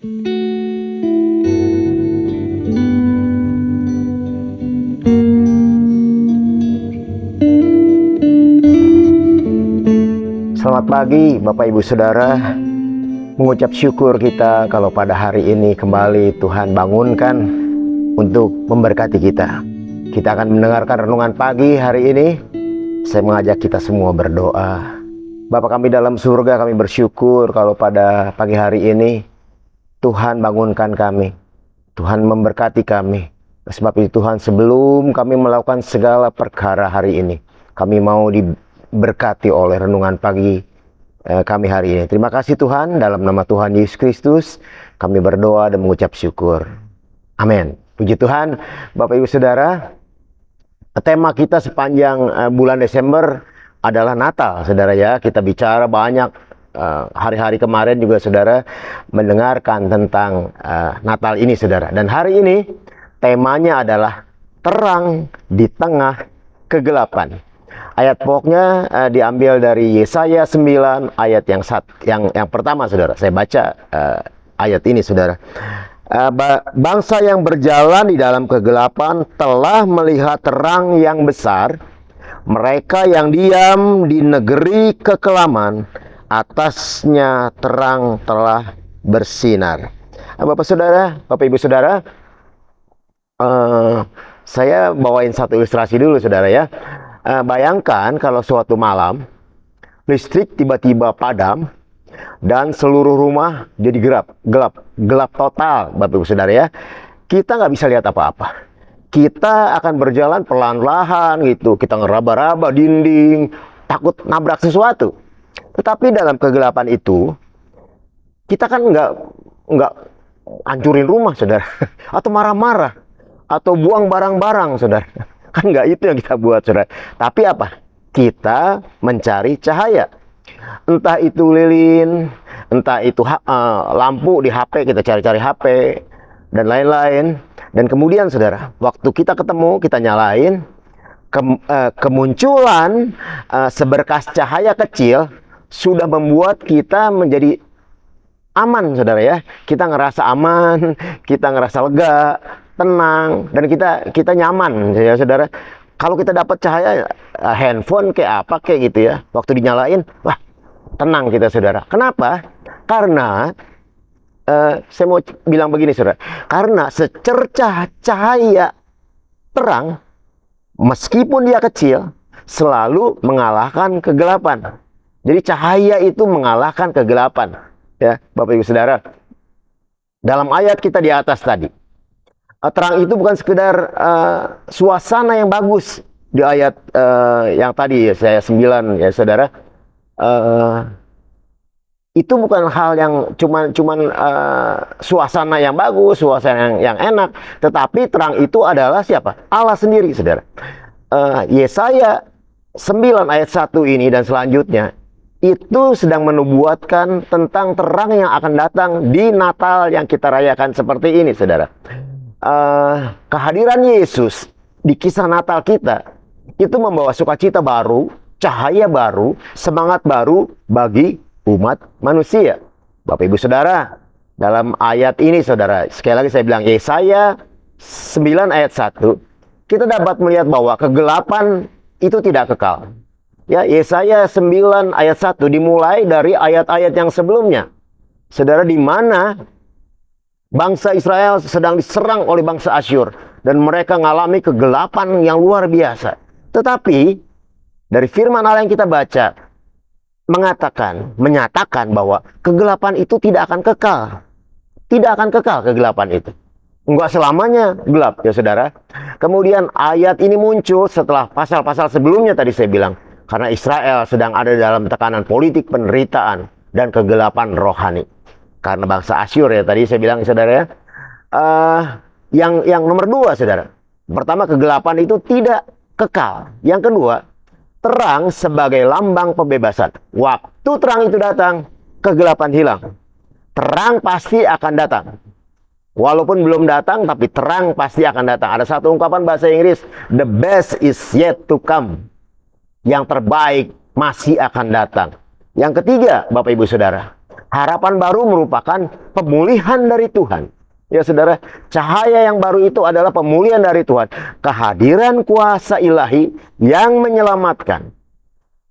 Selamat pagi Bapak Ibu Saudara. Mengucap syukur kita kalau pada hari ini kembali Tuhan bangunkan untuk memberkati kita. Kita akan mendengarkan renungan pagi hari ini. Saya mengajak kita semua berdoa. Bapa kami dalam surga, kami bersyukur kalau pada pagi hari ini Tuhan bangunkan kami. Tuhan memberkati kami. Sebab itu Tuhan, sebelum kami melakukan segala perkara hari ini, kami mau diberkati oleh renungan pagi kami hari ini. Terima kasih Tuhan, dalam nama Tuhan Yesus Kristus kami berdoa dan mengucap syukur. Amin. Puji Tuhan. Bapak Ibu Saudara, tema kita sepanjang bulan Desember adalah Natal, Saudara ya. Kita bicara banyak hari-hari kemarin juga Saudara mendengarkan tentang Natal ini Saudara. Dan hari ini temanya adalah terang di tengah kegelapan. Ayat pokoknya diambil dari Yesaya 9 ayat yang pertama Saudara. Saya baca ayat ini Saudara. Bangsa yang berjalan di dalam kegelapan telah melihat terang yang besar. Mereka yang diam di negeri kekelaman, atasnya terang telah bersinar. Bapak Saudara, Bapak Ibu Saudara, saya bawain satu ilustrasi dulu Saudara ya. Bayangkan kalau suatu malam listrik tiba-tiba padam dan seluruh rumah jadi gelap total, Bapak Ibu Saudara ya. Kita nggak bisa lihat apa-apa. Kita akan berjalan pelan-lahan gitu. Kita ngeraba-raba dinding, takut nabrak sesuatu. Tetapi dalam kegelapan itu kita kan nggak hancurin rumah Saudara, atau marah-marah, atau buang barang-barang Saudara. Kan nggak itu yang kita buat Saudara. Tapi apa? Kita mencari cahaya. Entah itu lilin, entah itu lampu di HP, kita cari-cari HP dan lain-lain. Dan kemudian Saudara, waktu kita ketemu, kita nyalain, kemunculan seberkas cahaya kecil sudah membuat kita menjadi aman Saudara ya. Kita ngerasa aman, kita ngerasa lega, tenang, dan kita nyaman ya Saudara. Kalau kita dapat cahaya handphone kayak apa kayak gitu ya, waktu dinyalain, wah tenang kita Saudara. Kenapa? Karena saya mau bilang begini Saudara, karena secercah cahaya terang, meskipun dia kecil, selalu mengalahkan kegelapan. Jadi cahaya itu mengalahkan kegelapan ya Bapak Ibu Saudara. Dalam ayat kita di atas tadi, terang itu bukan sekedar suasana yang bagus. Di ayat yang tadi ya, saya 9 ya Saudara, itu bukan hal yang cuman suasana yang bagus, suasana yang enak, tetapi terang itu adalah siapa? Allah sendiri Saudara. Yesaya 9 ayat 1 ini dan selanjutnya itu sedang menubuatkan tentang terang yang akan datang di Natal yang kita rayakan seperti ini Saudara. Kehadiran Yesus di kisah Natal kita itu membawa sukacita baru, cahaya baru, semangat baru bagi umat manusia. Bapak Ibu Saudara, dalam ayat ini Saudara, sekali lagi saya bilang Yesaya 9 ayat 1, kita dapat melihat bahwa kegelapan itu tidak kekal. Ya, Yesaya 9 ayat 1 dimulai dari ayat-ayat yang sebelumnya. Saudara, di mana bangsa Israel sedang diserang oleh bangsa Asyur dan mereka mengalami kegelapan yang luar biasa. Tetapi dari firman Allah yang kita baca menyatakan bahwa kegelapan itu tidak akan kekal. Tidak akan kekal kegelapan itu. Enggak selamanya gelap ya Saudara. Kemudian ayat ini muncul setelah pasal-pasal sebelumnya tadi saya bilang. Karena Israel sedang ada dalam tekanan politik, penderitaan, dan kegelapan rohani. Karena bangsa Asyur ya tadi saya bilang Saudara ya. Yang nomor 2 Saudara. Pertama, kegelapan itu tidak kekal. Yang kedua, terang sebagai lambang pembebasan. Waktu terang itu datang, kegelapan hilang. Terang pasti akan datang. Walaupun belum datang, tapi terang pasti akan datang. Ada satu ungkapan bahasa Inggris, the best is yet to come. Yang terbaik masih akan datang. Yang ketiga, Bapak Ibu Saudara, Harapan baru merupakan pemulihan dari Tuhan. Ya saudara, cahaya yang baru itu adalah pemulihan dari Tuhan. Kehadiran kuasa ilahi yang menyelamatkan,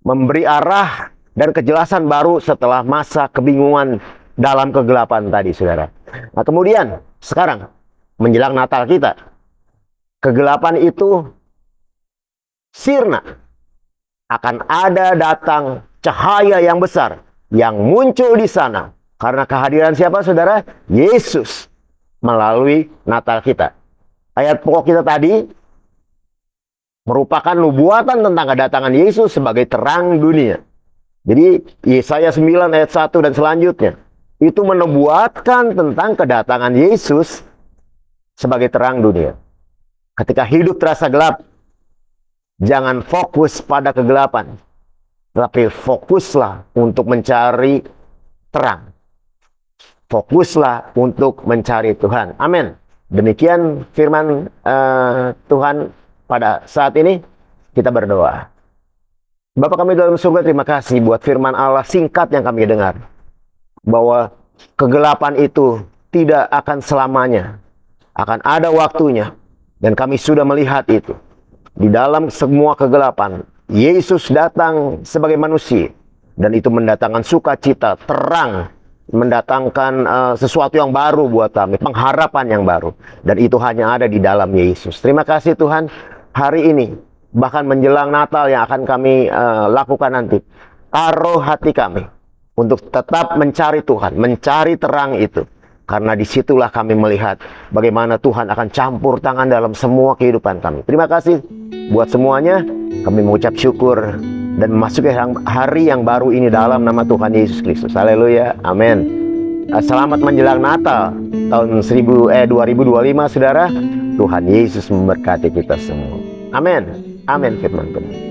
memberi arah dan kejelasan baru setelah masa kebingungan dalam kegelapan tadi, saudara. Nah, kemudian sekarang menjelang Natal kita, kegelapan itu sirna. Akan ada datang cahaya yang besar yang muncul di sana. Karena kehadiran siapa, saudara? Yesus melalui Natal kita. Ayat pokok kita tadi merupakan nubuatan tentang kedatangan Yesus sebagai terang dunia. Jadi Yesaya 9 ayat 1 dan selanjutnya itu menubuatkan tentang kedatangan Yesus sebagai terang dunia. Ketika hidup terasa gelap, jangan fokus pada kegelapan, tapi fokuslah untuk mencari terang. Fokuslah untuk mencari Tuhan. Amin. Demikian firman Tuhan pada saat ini. Kita berdoa. Bapa kami dalam surga, terima kasih buat firman Allah singkat yang kami dengar. Bahwa kegelapan itu tidak akan selamanya. Akan ada waktunya. Dan kami sudah melihat itu. Di dalam semua kegelapan, Yesus datang sebagai manusia. Dan itu mendatangkan sukacita, terang. Mendatangkan sesuatu yang baru buat kami. Pengharapan yang baru. Dan itu hanya ada di dalam Yesus. Terima kasih Tuhan. Hari ini, bahkan menjelang Natal yang akan kami lakukan nanti. Taruh hati kami untuk tetap mencari Tuhan. Mencari terang itu. Karena disitulah kami melihat bagaimana Tuhan akan campur tangan dalam semua kehidupan kami. Terima kasih buat semuanya. Kami mengucap syukur dan memasuki hari yang baru ini dalam nama Tuhan Yesus Kristus. Haleluya. Amin. Selamat menjelang Natal tahun 2025, saudara. Tuhan Yesus memberkati kita semua. Amin. Amin firman Tuhan.